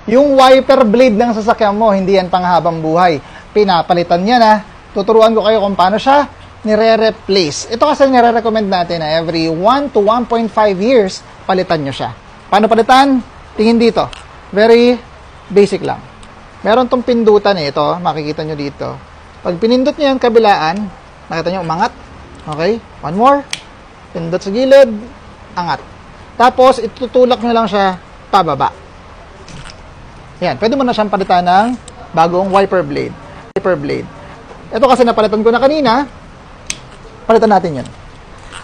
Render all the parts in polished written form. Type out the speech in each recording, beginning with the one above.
Yung wiper blade ng sasakyan mo, hindi yan panghabang buhay. Pinapalitan niya na. Tuturuan ko kayo kung paano siya nire-replace. Ito kasi nire-recommend natin na every 1 to 1.5 years, palitan nyo siya. Paano palitan? Tingin dito. Very basic lang. Meron tong pindutan ito, makikita nyo dito. Pag pinindot nyo yung kabilaan, nakita nyo, umangat. Okay? One more. Pindot sa gilid, angat. Tapos, itutulak nyo lang siya pababa. Yan, pwede mo na siyang palitan ng bagong wiper blade. Ito kasi napalitan ko na kanina, palitan natin yan.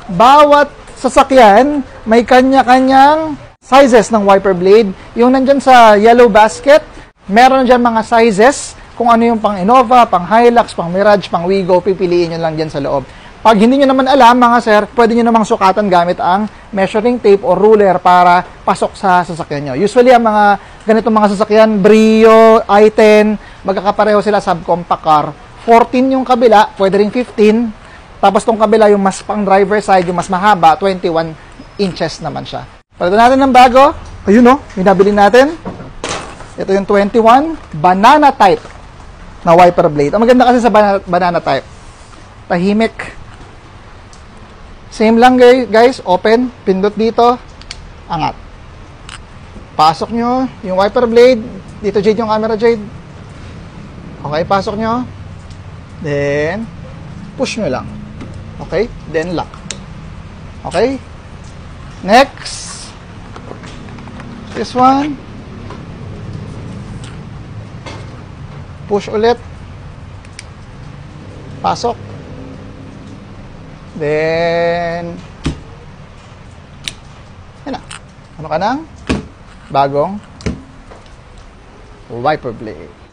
Bawat sasakyan, may kanya-kanyang sizes ng wiper blade. Yung nandyan sa yellow basket, meron dyan mga sizes, kung ano yung pang Innova, pang Hilux, pang Mirage, pang Wigo, pipiliin nyo lang dyan sa loob. Pag hindi nyo naman alam, mga sir, pwede nyo namang sukatan gamit ang measuring tape o ruler para pasok sa sasakyan nyo. Usually, ang mga ganitong mga sasakyan, Brio, i10, magkakapareho sila subcompact car. 14 yung kabila, pwede rin 15. Tapos tong kabila, yung mas pang driver side, yung mas mahaba, 21 inches naman siya. Palitan natin ng bago. Ayun o, binabili natin. Ito yung 21, banana type na wiper blade. Ang maganda kasi sa banana type, tahimik. Same lang guys, open, pindot dito, angat. Pasok nyo yung wiper blade. Dito Jade yung camera, Jade. Okay, pasok nyo. Then, push nyo lang. Okay, then lock. Okay. Next. This one. Push ulit. Pasok. Then, yan na. Ano ka nang? Bagong wiper blade.